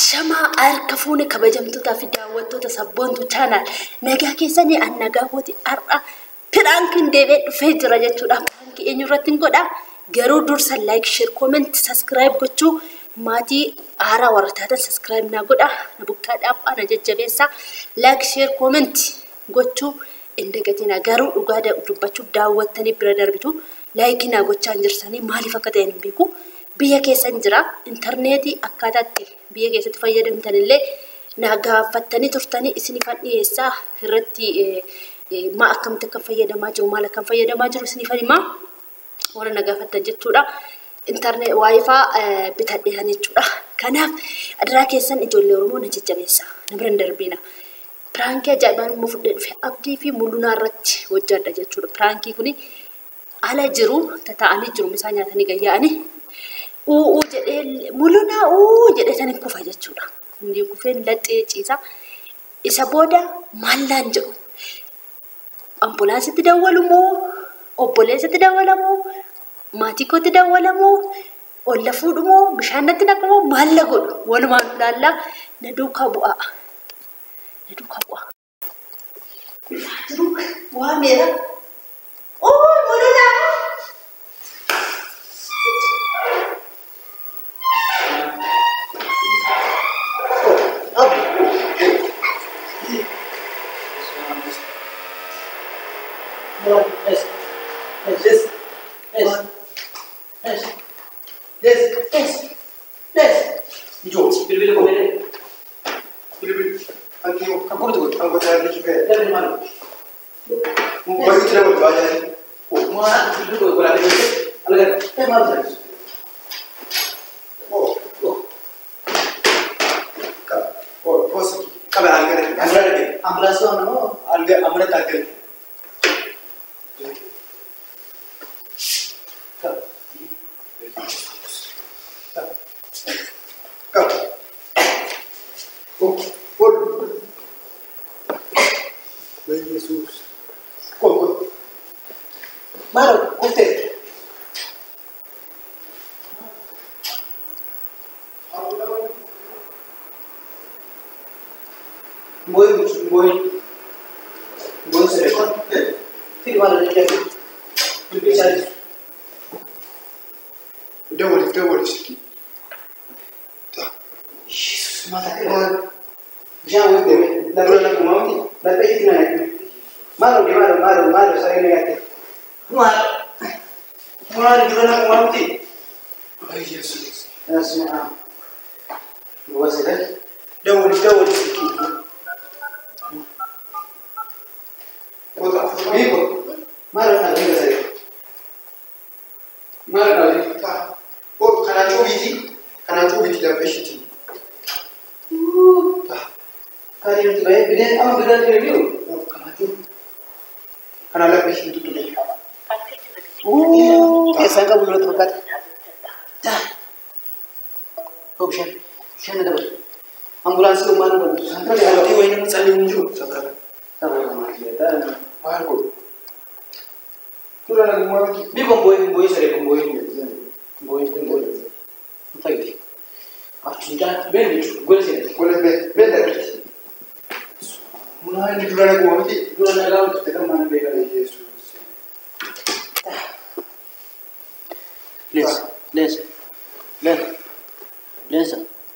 Ashama arkafune kabajamtoota fi daawwattoota sabboontu channel nagaa keessanii an nagaa gooti ar'a prankin deebee dhufee jira jechuudha. Pranki eenyurratti godha garuu dursa like share comment subscribe gochuu maatii haaraa warataata subscribe na godha na bukkaadhaaf ana jajjabeessa like share comment gochuu indagatina garuu dhugaa dubbachuuf daawwattanii bira darbitu like na gochaa jirsanii maaliif akka ta'e hin beeku. Biya keessan jira internetii akkaataatti biya keessatti fayyadamtanillee naagaafattanii turtanii isinifan dhiyeessaa irratti ma akkamitti akka fayyadamaa jiru maal akka fayyadamaa jiru isinifan himaa warra naagaafattan jechuudha. Internet wifi bitadheetan jechuudha. Kanaaf adraa keessan ijoollee Oromoo na jajjabeessa na bira darbina. Pranki ajaa'ibaan immoo fudhee dhufe abdii fi mul'unaa irratti hojjedha jechuudha. Pranki kuni ala jiru tata'anii jiru misaa nyaatanii gayyaa'anii jedhe muluna jedhe tan kufa jechuudha. Inni kufeen laxee ciisa. Isa booda mallaan jedhu ambulaansitti dawwalu moo obboleessatti dawwala moo maatii kootti dawwala moo olla fuudhu moo bishaanatti naqamu maalla godhu walumaan laallaa na duukaa bu'a. Na duukaa bu'a. Waa meera. Muluna. Jesus. Maro, usted. Voy se le con. Sí, vale, ya. Empieza eso. Debo. Jesus, mata que ya voy de la broma como a mí. La pejina. Malo, sale negativo. Malo, broma como a mí. Ay, Jesus. Así no. ¿Lo vas a hacer? Debo. Amigo, malo na venga sai. Malo na venga. Kana chubiti da peshiti. Kali itu baik, bini am bilang dia review. Kana la peshiti tu tu. Kesan ka bulat bakat. Dah. Option ada ber. Ambulans ko man bantu. Santra dia hati wa ini sali unju. Sabar kita. Marco.Tura na mo aqui. Bi comboio sare comboio. Comboio. Não tá aqui. Acho que bem bicho. Gol bem da. Mulai ni tura na mo aqui. Tura na gaun te kan mana bega Jesus. Les.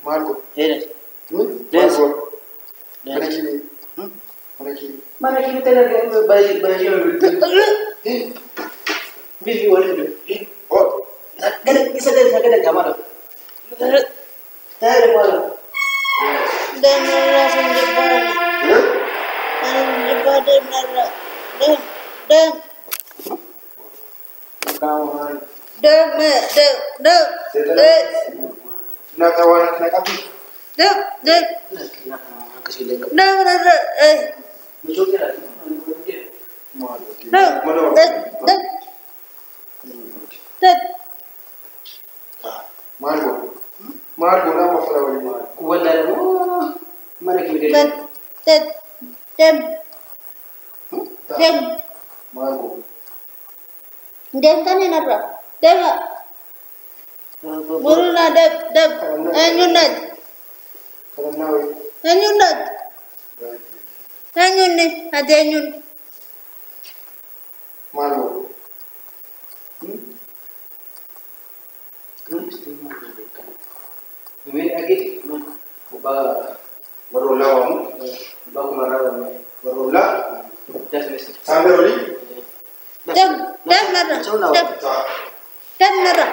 Marco. Eres. Marco. Mana kini tenar kan bayi biji wala do oh gada isa gada gamara tare wala dan rasan jebal dan kawan dan nak kawan nak abi dan kasih lek Musuh kira, Margo, nama Farawi Margo. Kuwala mo, mana kita? Dem. Margo. Dem kan ni nara. Dem. Mulu na dem. Ayun na. Karena woi. Enyun dat. Enyun nih, ada enyun. Malu. Ini lagi, buka berolah kamu, buka kemana kamu? Berolah, sampai roli. Dem nara, dem nara.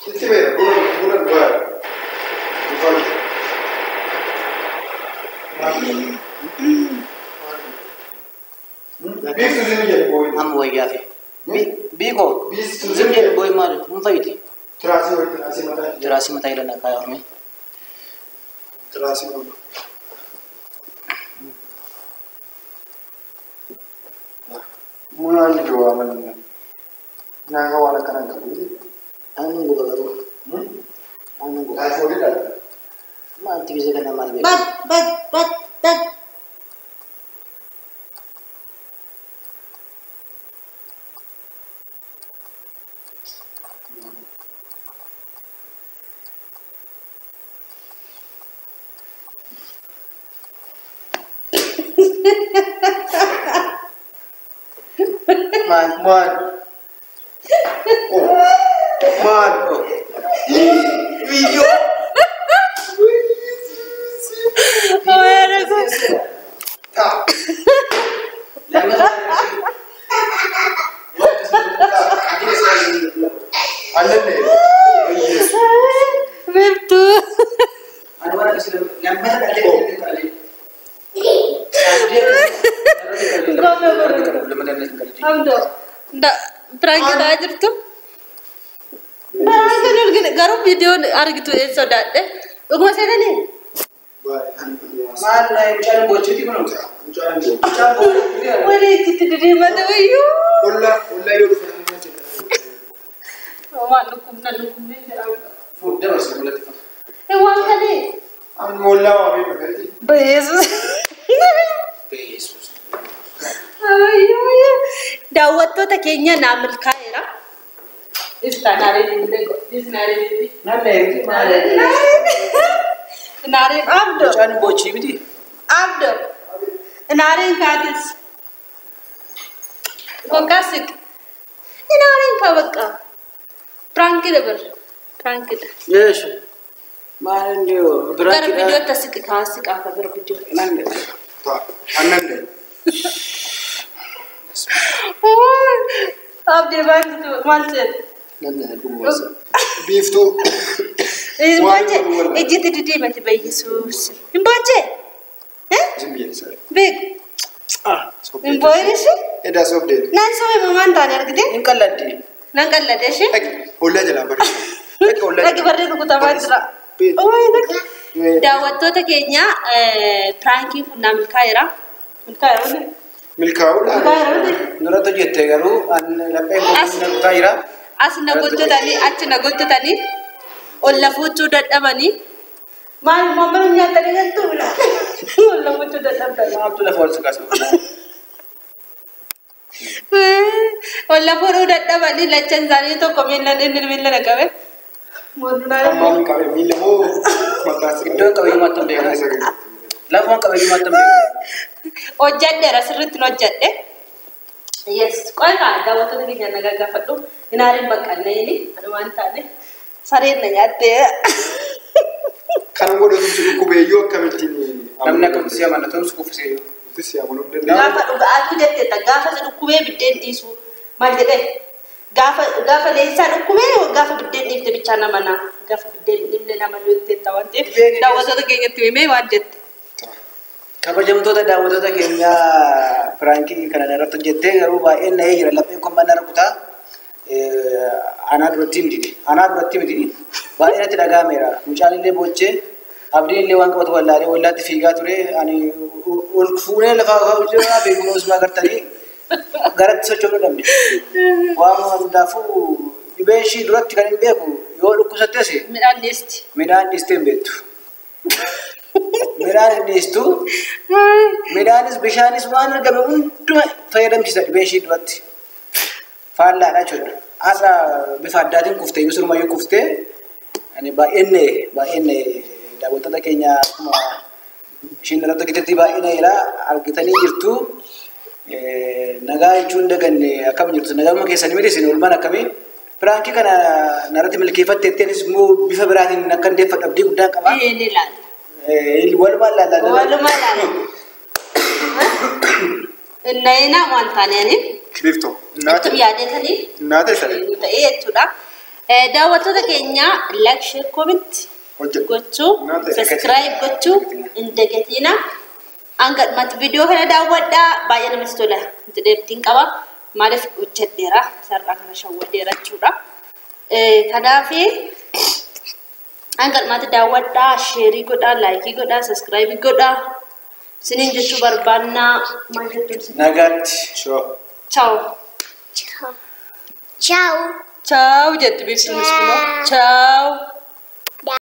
Itu bulan buat, bukan. Bis tu sini jadi boy. Am boy ya fi. Bi ko. Bis tu Zim sini jadi boy mal. Faiti. terasi Terasi mata ila na kaya me. terasi boy. Nah, mulai doa mana? Naga wala kanan kabu. Anu go bagaru. Anu go. Ay boleh dah. Ma anti bisa kana mal be. Bat. Man. Oh. Man. Oh. Video. Oh ya aku. Tak. Anda ni. Yes. Betul. Anu wala kasi lambat ka kali. Abdo. Ndak prank kita aja tuh. Prank kan gini, garu video ada gitu episode deh. Gua masih ada nih. Mal na bicara bocor ti mana? Bicara bocor. Wala kita di mana wayu. Ulah yo du fana macam. Mama lukum nih. Food dah masih boleh tu. Wang tadi. Am mola wa me pagati. Besus. Jesus. Ayo. Dawat tuh takenya namil kaira. Istanare ni ko. Istanare ni. Na lagi mal. Nare abdo. Bicara bocor biti. Abdo. Nare kadis. Kok kasik. Nare ka baka. Prank ber. Prank ida. Yes. Mal ndio. Gar video tasik kasik apa gar video. Nande. Tak. Anan deh. Ab dia bang tu malset. Nande aku masa. Beef tu. Imbace. Ejit di mati bay Jesus. Imbace. Jumbiya sir. Big. Ah. Imboy sih. Eda sob deh. Nan so memang tanya gitu. Ingkal ladi. Nan kan lade sih. Ulah jalan ber. Lagi berde ku tamat ra. Oh my god. Dawat tu takenya pranking pun namil kaira. Kaira ni. Milkau lah. Kaira ni. Nora tu jete garu an lape ko taira. Asna gotto tani achna gotto tani. Olla futu dadamani. Mal mama nya tani gantu la. Olla futu dadamani. Maaf tu la force ka sa. Olla futu dadamani lachan zani to komen la nil nagawe. Modna. Amam kami mila mo. Matas Ido kawin matum de. Lafon kawin matum de. Ojjadde rasirrit no ojjadde. Yes, koy ka dawat tu ni nya naga faddu. Inarin bakkanne ni anuman tane. Sare na nyatte. kan ngodo dum ko be yo kamiti ni. Namna kam siya man tu suku fise yo. Itu siya mo dum Gafa duga atu jette ta gafa su kube bidden disu. Mal de gafa le sa kube gafa bidden ifte bichana mana. Gafa bidden nimle na malutte tawante. Dawat tu kenya tuime wajette. Kabajamtoota daawwattoota keenya Firankii kana irratti hojjettee garuu baay'een na'ee jira. Lapheen kun mana rukutaa anaa duratti miti. Baay'ee natti dhaga'ameera. Mucaan illee boochee abdiin illee waan qabatu wallaalee wallaatti fiigaa ture. Ani ol fuunee lafaa kaa'u jira beekuun osuma agartanii garatti socho'uu dhabne. Waan hundaafuu dhibeen ishii duratti kan hin beeku yoo dhukkubsatte Midhaan dhiisti. midhaan dhiistee hin beektu. Midhaan dhiistu. Midhaanis bishaanis waan argame hunduma fayyadamsiisa dhibee ishii duratti. Faallaadha jechuudha. Har'a bifa addaatiin kuftee yoo sirumayyuu kuftee baay'een daawwattoota keenya akkuma ishiin irratti argitetti baay'een argitanii jirtu. Nagaa jechuun daganne akkam jirtu nagaama keessanii miti isin oolmaan akkamii firaankii kana narratti milkeeffatteettis immoo bifa biraatiin akka hundeeffadhu abdii guddaa qaba. Walumaa ilaalla. Innayina wantaaneen Kirifto. itti yaadetanii Naate shari. ta'ee jechuudha. Daawwattoota keenya like, share, comment gochuu, subscribe gochuu hin dagatina. Hanga dhumaatti viidiyoo kana daawwadhaa baay'ee namatti tola. Deebtiin qaba. Maaliif hojjedheera sarara kana shawwadeera jechuudha. Kanaaf hanga dhumaatti daawwadhaa, share godhaa, like godhaa, subscribe godhaa. Sinin jechuu barbaannaa maal jettuun Nagaatti. ciao. Ciao. Ciao jettu bifti muskulo. Ciao.